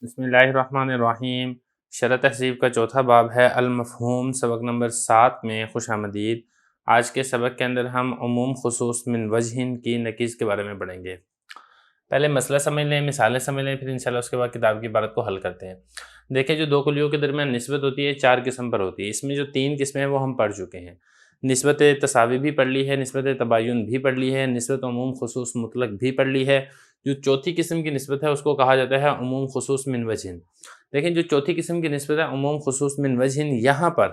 بسم اللہ الرحمن الرحیم۔ شرح تہذیب کا چوتھا باب ہے المفہوم، سبق نمبر 7 میں خوش آمدید۔ آج کے سبق کے اندر ہم عموم خصوص من وجہ کی نقیض کے بارے میں پڑھیں گے۔ پہلے مسئلہ سمجھ لیں، مثالیں سمجھ لیں، پھر انشاءاللہ اس کے بعد کتاب کی عبارت کو حل کرتے ہیں۔ دیکھیں، جو دو کلیوں کے درمیان نسبت ہوتی ہے 4 قسم پر ہوتی ہے۔ اس میں جو 3 قسمیں ہیں وہ ہم پڑھ چکے ہیں۔ نسبت تساوی بھی پڑھ لی ہے، نسبت تباین بھی پڑھ لی ہے، نسبت عموم خصوص مطلق بھی پڑھ لی ہے۔ جو چوتھی قسم کی نسبت ہے اس کو کہا جاتا ہے عموم خصوص من وجہ۔ دیکھیں، جو چوتھی قسم کی نسبت ہے عموم خصوص من وجہ، یہاں پر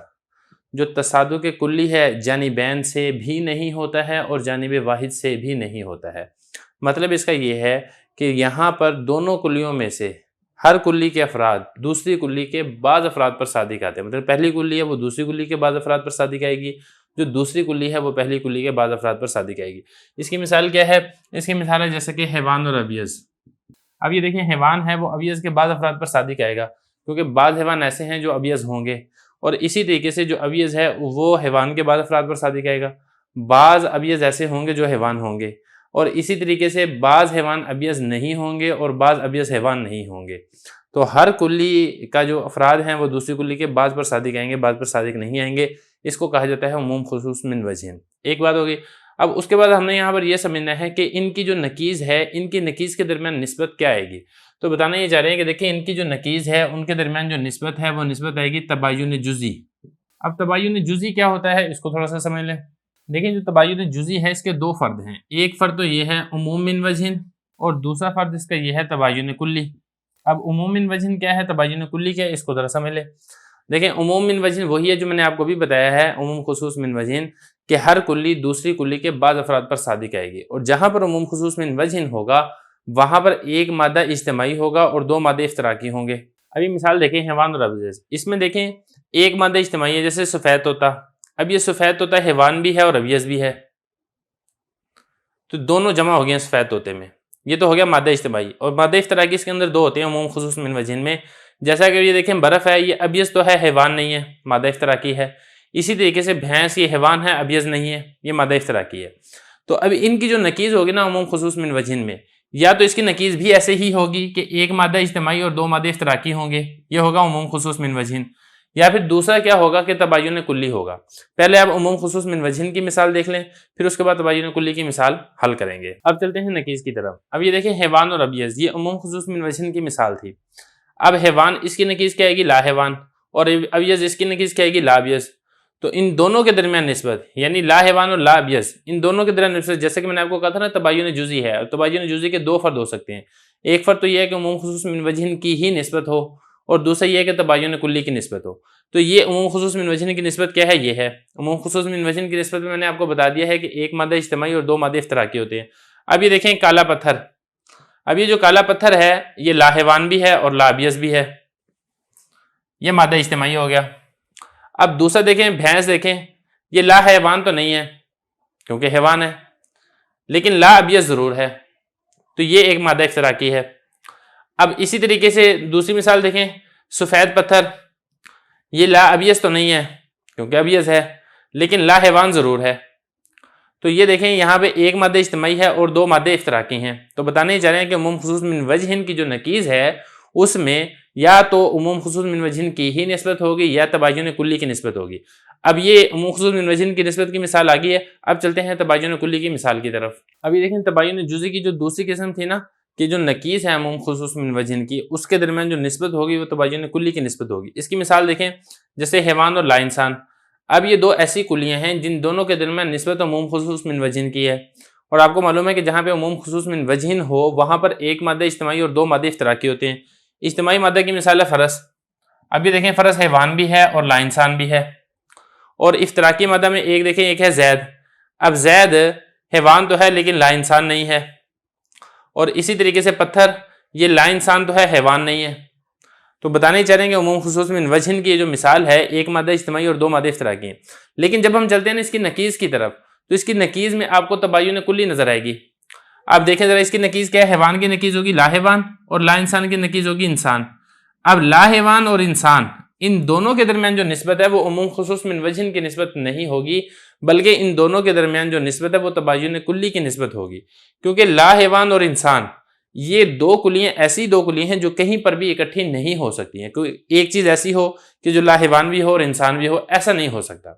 جو تصادق کلی ہے جانبین سے بھی نہیں ہوتا ہے اور جانب واحد سے بھی نہیں ہوتا ہے۔ مطلب اس کا یہ ہے کہ یہاں پر دونوں کلیوں میں سے ہر کلی کے افراد دوسری کلی کے بعض افراد پر صادق آتے ہیں۔ مطلب پہلی کلی ہے وہ دوسری کلی کے بعض افراد پر صادق آئے گی، جو دوسری کلی ہے وہ پہلی کلی کے بعض افراد پر صادق آئے گی۔ اس کی مثال کیا ہے؟ اس کی مثال ہے جیسے کہ حیوان اور ابیض۔ اب یہ دیکھیں، حیوان ہے وہ ابیض کے بعض افراد پر صادق آئے گا، کیونکہ بعض حیوان ایسے ہیں جو ابیض ہوں گے، اور اسی طریقے سے جو ابیض ہے وہ حیوان کے بعض افراد پر صادق آئے گا۔ بعض ابیض ایسے ہوں گے جو حیوان ہوں گے، اور اسی طریقے سے بعض حیوان ابیض نہیں ہوں گے اور بعض ابیض حیوان نہیں ہوں گے۔ تو ہر کلی کا جو افراد ہیں وہ دوسری کلی کے بعض پر صادق آئیں گے، بعض پر صادق نہیں آئیں گے۔ اس کو کہا جاتا ہے عموم خصوص من وجہ۔ ایک بات ہوگی۔ اب اس کے بعد ہم نے یہاں پر یہ سمجھنا ہے کہ ان کی جو نقیض ہے، ان کی نقیض کے درمیان نسبت کیا آئے گی۔ تو بتانا یہ چاہ رہے ہیں کہ دیکھیں، ان کی جو نقیض ہے ان کے درمیان جو نسبت ہے وہ نسبت آئے گی تباین جزئی۔ اب تباین جزئی کیا ہوتا ہے اس کو تھوڑا سا سمجھ لیں۔ دیکھیں، جو تباین جزئی ہے اس کے 2 فرد ہیں۔ ایک فرد تو یہ ہے عموم من وجہ، اور دوسرا فرد اس کا یہ ہے تباین کلی۔ اب عموم من وجہ کیا ہے، تباین کلی کیا ہے، اس کو ذرا سمجھ لیں۔ دیکھیں، عموم من وجہ وہی ہے جو میں نے آپ کو بھی بتایا ہے عموم خصوص من وجہ، کہ ہر کلی دوسری کلی کے بعض افراد پر صادق آئے گی، اور جہاں پر عموم خصوص من وجہ ہوگا وہاں پر ایک مادہ اجتماعی ہوگا اور 2 مادے اشتراکی ہوں گے۔ ابھی مثال دیکھیں حیوان اور ابیض۔ اس میں دیکھیں ایک مادہ اجتماعی ہے، جیسے سفید طوطا۔ اب یہ سفید طوطا حیوان بھی ہے اور ابیض بھی ہے، تو دونوں جمع ہو گئے ہیں سفید طوطے میں۔ یہ تو ہو گیا مادہ اجتماعی، اور مادہ اشتراکی اس کے اندر 2 ہوتے ہیں عموم خصوص من وجہ میں۔ جیسا کہ یہ دیکھیں برف ہے، یہ ابیض تو ہے حیوان نہیں ہے، مادہ اشتراکی ہے۔ اسی طریقے سے بھینس یہ حیوان ہے ابیض نہیں ہے، یہ مادہ اشتراکی ہے۔ تو اب ان کی جو نقیض ہوگی نا عموم خصوص من وجہ میں، یا تو اس کی نقیض بھی ایسے ہی ہوگی کہ ایک مادہ اجتماعی اور 2 مادے اشتراکی ہوں گے، یہ ہوگا عموم خصوص من وجہ، یا پھر دوسرا کیا ہوگا کہ تباین کلی ہوگا۔ پہلے آپ عموم خصوص من وجہ کی مثال دیکھ لیں، پھر اس کے بعد تباین کلی کی مثال حل کریں گے۔ اب چلتے ہیں نقیض کی طرف۔ اب یہ دیکھیں حیوان اور ابیض، یہ عموم خصوص من وجہ کی مثال تھی۔ اب حیوان اس کی نقیض کیا آئے گی، لا حیوان، اور ابیض اس کی نقیض کیا آئے گی، لا ابیض۔ تو ان دونوں کے درمیان نسبت، یعنی لا حیوان اور لا ابیض، ان دونوں کے درمیان نسبت، جیسے کہ میں نے آپ کو کہا تھا نا تباین جزئی ہے، اور تباین جزئی کے 2 فرد ہو سکتے ہیں۔ ایک فرد تو یہ ہے کہ عموم خصوص من وجہ کی ہی نسبت ہو، اور دوسرا یہ ہے کہ تباین کلی کی نسبت ہو۔ تو یہ عموم خصوص من وجہ کی نسبت کیا ہے، یہ ہے عموم خصوص من وجہ کی نسبت میں نے آپ کو بتا دیا ہے کہ ایک مادہ اجتماعی اور 2 مادے اشتراکی ہوتے ہیں۔ اب یہ دیکھیں کالا پتھر۔ اب یہ جو کالا پتھر ہے یہ لا حیوان بھی ہے اور لا ابیض بھی ہے، یہ مادہ اجتماعی ہو گیا۔ اب دوسرا دیکھیں بھینس، دیکھیں یہ لا حیوان تو نہیں ہے کیونکہ حیوان ہے، لیکن لا ابیض ضرور ہے، تو یہ ایک مادہ اشتراکی ہے۔ اب اسی طریقے سے دوسری مثال دیکھیں سفید پتھر، یہ لا ابیض تو نہیں ہے کیونکہ ابیض ہے، لیکن لا حیوان ضرور ہے۔ تو یہ دیکھیں یہاں پہ ایک مادہ اجتماعی ہے اور 2 مادے اشتراکی ہیں۔ تو بتانے ہی چاہ رہے ہیں کہ عموم خصوص من وجہ کی جو نقیض ہے اس میں یا تو عموم خصوص من وجہ کی ہی نسبت ہوگی یا تباین کلی کی نسبت ہوگی۔ اب یہ عموم خصوص من وجہ کی نسبت کی مثال آ گئی ہے۔ اب چلتے ہیں تباین کلی کی مثال کی طرف۔ اب یہ دیکھیں تباین جزئی کی جو دوسری قسم تھی نا، کہ جو نقیض ہے عموم خصوص من وجہ کی، اس کے درمیان جو نسبت ہوگی وہ تباین کلی کی نسبت ہوگی۔ اس کی مثال دیکھیں جیسے حیوان اور لا انسان۔ اب یہ 2 ایسی کلیاں ہیں جن دونوں کے درمیان نسبت عموم خصوص من وجہ کی ہے، اور آپ کو معلوم ہے کہ جہاں پہ عموم خصوص من وجہ ہو وہاں پر ایک مادہ اجتماعی اور 2 مادے اشتراکی ہوتے ہیں۔ اجتماعی مادہ کی مثال ہے فرس۔ اب یہ دیکھیں فرس حیوان بھی ہے اور لا انسان بھی ہے، اور اشتراکی مادہ میں ایک دیکھیں ایک ہے زید۔ اب زید حیوان تو ہے لیکن لا انسان نہیں ہے، اور اسی طریقے سے پتھر، یہ لا انسان تو ہے حیوان نہیں ہے۔ تو بتانے ہی چاہ رہے ہیں کہ عموم خصوص من وجہ کی جو مثال ہے ایک مادہ اجتماعی اور 2 مادے اشتراکی ہیں۔ لیکن جب ہم چلتے ہیں نا اس کی نقیض کی طرف، تو اس کی نقیض میں آپ کو تباین کلی نظر آئے گی۔ آپ دیکھیں ذرا اس کی نقیض کیا ہے، حیوان کی نقیض ہوگی لا حیوان، اور لا انسان کی نقیض ہوگی انسان۔ اب لا حیوان اور انسان ان دونوں کے درمیان جو نسبت ہے وہ عموم خصوص من وجہ کی نسبت نہیں ہوگی، بلکہ ان دونوں کے درمیان جو نسبت ہے وہ تباین کلی کی نسبت ہوگی، کیونکہ لا حیوان اور انسان یہ دو کلیاں ایسی دو کلیاں ہیں جو کہیں پر بھی اکٹھی نہیں ہو سکتی ہیں، کوئی ایک چیز ایسی ہو کہ جو لاحیوان بھی ہو اور انسان بھی ہو، ایسا نہیں ہو سکتا۔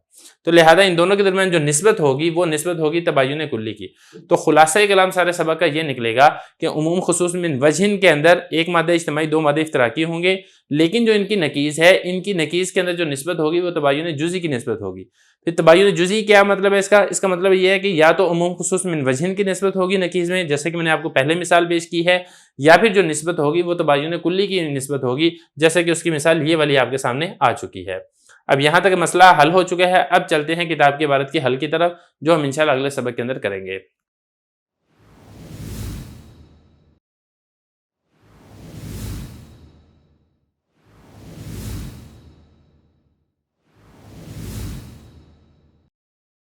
تو لہذا ان دونوں کے درمیان جو نسبت ہوگی وہ نسبت ہوگی تباین کلی کی۔ تو خلاصہ کلام سارے سبق کا یہ نکلے گا کہ عموم خصوص من وجہ کے اندر ایک مادہ اجتماعی دو مادے اشتراکی ہوں گے، لیکن جو ان کی نکیز ہے، ان کی نکیز کے اندر جو نسبت ہوگی وہ تباین جزئی کی نسبت ہوگی۔ پھر تباین جزئی کیا مطلب ہے اس کا مطلب یہ ہے کہ یا تو عموم خصوص من وجہ کی نسبت ہوگی نکیز میں، جیسے کہ میں نے آپ کو پہلے مثال پیش کی ہے، یا پھر جو نسبت ہوگی وہ تباین کلی کی نسبت ہوگی، جیسے کہ اس کی مثال یہ والی آپ کے سامنے آ چکی ہے۔ اب یہاں تک مسئلہ حل ہو چکا ہے، اب چلتے ہیں کتاب کی عبارت کے حل کی طرف، جو ہم انشاءاللہ اگلے سبق کے اندر کریں گے۔